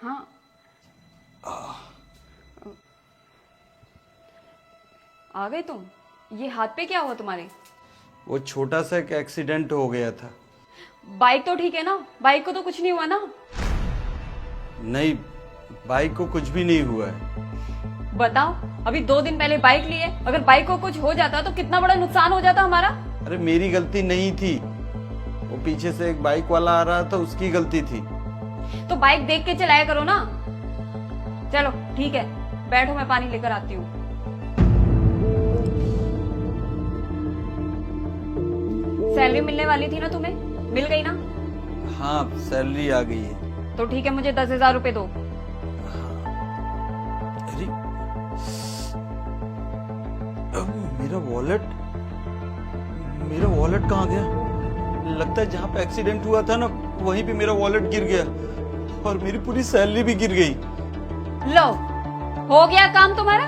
हाँ। आ गए तुम? ये हाथ पे क्या हुआ तुम्हारे? वो छोटा सा एक एक्सीडेंट हो गया था। बाइक तो ठीक है ना? बाइक को तो कुछ नहीं हुआ ना? नहीं, बाइक को कुछ भी नहीं हुआ है। बताओ, अभी 2 दिन पहले बाइक ली है, अगर बाइक को कुछ हो जाता तो कितना बड़ा नुकसान हो जाता हमारा। अरे मेरी गलती नहीं थी, वो पीछे से एक बाइक वाला आ रहा था, उसकी गलती थी। तो बाइक देख के चलाया करो ना। चलो ठीक है, बैठो, मैं पानी लेकर आती हूँ। सैलरी मिलने वाली थी ना तुम्हें? मिल गई ना? हाँ, सैलरी आ गई है। तो ठीक है, मुझे 10,000 रुपए दो। अरे मेरा वॉलेट, मेरा वॉलेट कहाँ गया? लगता है जहाँ पे एक्सीडेंट हुआ था ना, वहीं पे मेरा वॉलेट गिर गया और मेरी पूरी सैलरी भी गिर गई। लो, हो गया काम तुम्हारा।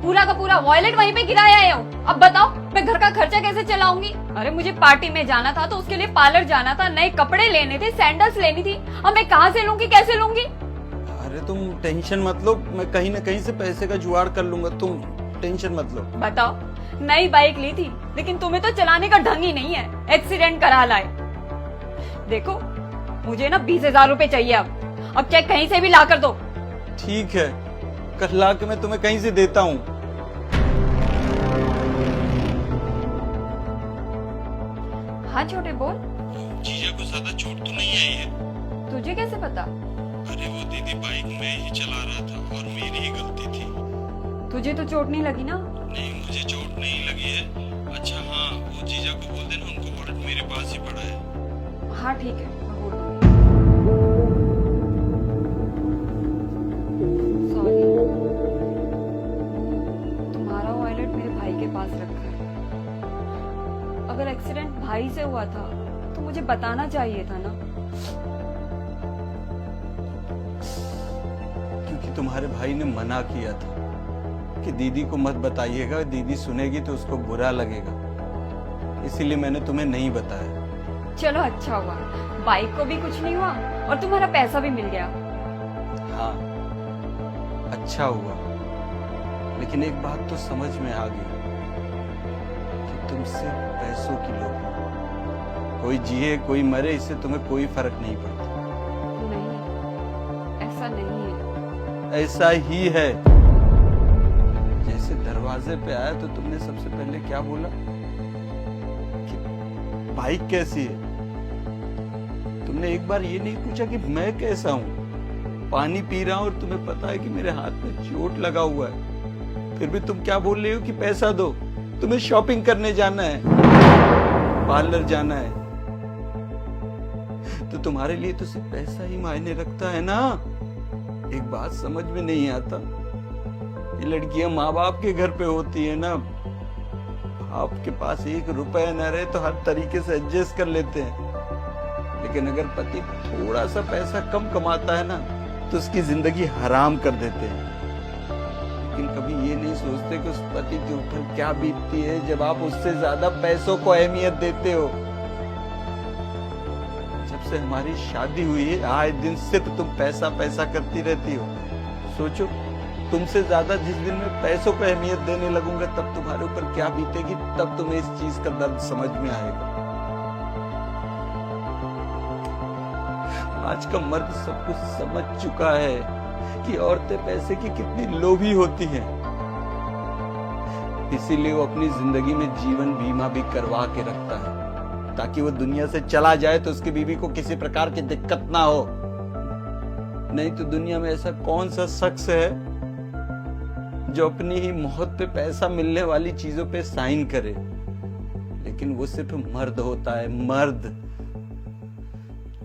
पूरा का पूरा वॉलेट वहीं पे गिराया आया हूँ। अब बताओ मैं घर का खर्चा कैसे चलाऊंगी? अरे मुझे पार्टी में जाना था तो उसके लिए पार्लर जाना था, नए कपड़े लेने थे, सैंडल्स लेनी थी। अब मैं कहाँ से लूंगी, कैसे लूंगी? अरे तुम टेंशन मत लो, मैं कहीं ना कहीं से पैसे का जुगाड़ कर लूंगा, तुम टेंशन मत लो। बताओ, नई बाइक ली थी लेकिन तुम्हें तो चलाने का ढंग ही नहीं है, एक्सीडेंट करा लाए। देखो, मुझे ना 20,000 रुपए चाहिए। अब चेक कहीं से भी ला कर दो। ठीक है, कल ला के मैं तुम्हें कहीं से देता हूँ। हाँ छोटे, बोल। जीजा को ज्यादा चोट तो नहीं आई है? तुझे कैसे पता? अरे वो दीदी बाइक मैं ही चला रहा था और मेरी ही गलती थी। तुझे तो चोट नहीं लगी ना? नहीं, मुझे चोट नहीं लगी है। अच्छा हाँ, वो जीजा को बोल देना, उनको वॉलेट मेरे पास ही पड़ा है। हाँ ठीक है, मैं बोल दूंगी। सॉरी, तुम्हारा वॉलेट मेरे भाई के पास रखा है। अगर एक्सीडेंट भाई से हुआ था तो मुझे बताना चाहिए था ना। क्योंकि तुम्हारे भाई ने मना किया था कि दीदी को मत बताइएगा, दीदी सुनेगी तो उसको बुरा लगेगा, इसीलिए मैंने तुम्हें नहीं बताया। चलो अच्छा हुआ, बाइक को भी कुछ नहीं हुआ और तुम्हारा पैसा भी मिल गया। हाँ, अच्छा हुआ, लेकिन एक बात तो समझ में आ गई कि तुम सिर्फ पैसों की लोभ हो। कोई जिए कोई मरे, इससे तुम्हें कोई फर्क नहीं पड़ता। नहीं, ऐसा नहीं है। ऐसा ही है। जैसे दरवाजे पे आया तो तुमने सबसे पहले क्या बोला कि बाइक कैसी है? तुमने एक बार ये नहीं पूछा कि मैं कैसा हूं? पानी पी रहा हूं और तुम्हें पता है कि मेरे हाथ में चोट लगा हुआ है, फिर भी तुम क्या बोल रहे हो कि पैसा दो। तुम्हें शॉपिंग करने जाना है, पार्लर जाना है, तो तुम्हारे लिए तो सिर्फ पैसा ही मायने रखता है ना। एक बात समझ में नहीं आता, ये लड़कियां माँ बाप के घर पे होती है ना, आपके पास 1 रुपया न रहे तो हर तरीके से एडजस्ट कर लेते हैं, लेकिन अगर पति थोड़ा सा पैसा कम कमाता है ना तो उसकी जिंदगी हराम कर देते हैं। लेकिन कभी ये नहीं सोचते कि उस पति के ऊपर क्या बीतती है जब आप उससे ज्यादा पैसों को अहमियत देते हो। जब से हमारी शादी हुई है, आए दिन सिर्फ तुम पैसा पैसा करती रहती हो। सोचो, तुमसे ज्यादा जिस दिन मैं पैसों को अहमियत देने लगूंगा तब तुम्हारे ऊपर क्या बीतेगी, तब तुम्हें इस चीज का दर्द समझ में आएगा। आज का मर्द सब कुछ समझ चुका है कि औरतें पैसे की कितनी लोभी होती हैं, इसीलिए वो अपनी जिंदगी में जीवन बीमा भी करवा के रखता है, ताकि वो दुनिया से चला जाए तो उसकी बीवी को किसी प्रकार की दिक्कत ना हो। नहीं तो दुनिया में ऐसा कौन सा शख्स है जो अपनी ही मौत पे पैसा मिलने वाली चीजों पे साइन करे? लेकिन वो सिर्फ मर्द होता है, मर्द।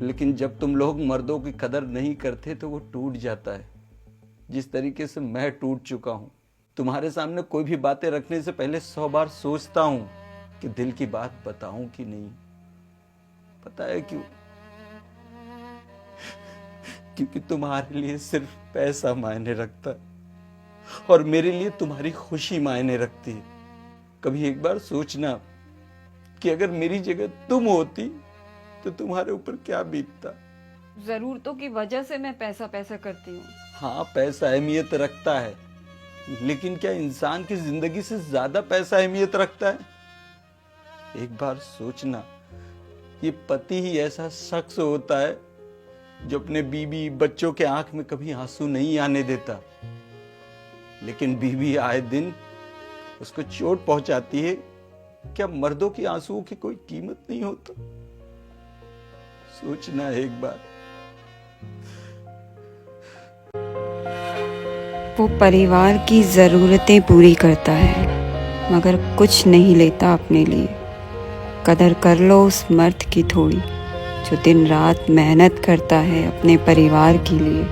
लेकिन जब तुम लोग मर्दों की कदर नहीं करते तो वो टूट जाता है, जिस तरीके से मैं टूट चुका हूं। तुम्हारे सामने कोई भी बातें रखने से पहले 100 बार सोचता हूं कि दिल की बात बताऊं कि नहीं। पता है क्यों? क्योंकि तुम्हारे लिए सिर्फ पैसा मायने रखता है और मेरे लिए तुम्हारी खुशी मायने रखती है। कभी एक बार सोचना कि अगर मेरी जगह तुम होती तो तुम्हारे ऊपर क्या बीतता। जरूरतों की वजह से मैं पैसा पैसा करती हूँ। हाँ, पैसा अहमियत रखता है, लेकिन क्या इंसान की जिंदगी से ज्यादा पैसा अहमियत रखता है? एक बार सोचना, ये पति ही ऐसा शख्स होता है जो अपने बीवी बच्चों के आंख में कभी आंसू नहीं आने देता, लेकिन बीवी आए दिन उसको चोट पहुंचाती है। क्या मर्दों की आंसुओं की कोई कीमत नहीं होता? सोचना एक बार। वो परिवार की ज़रूरतें पूरी करता है मगर कुछ नहीं लेता अपने लिए। कदर कर लो उस मर्द की थोड़ी जो दिन रात मेहनत करता है अपने परिवार के लिए।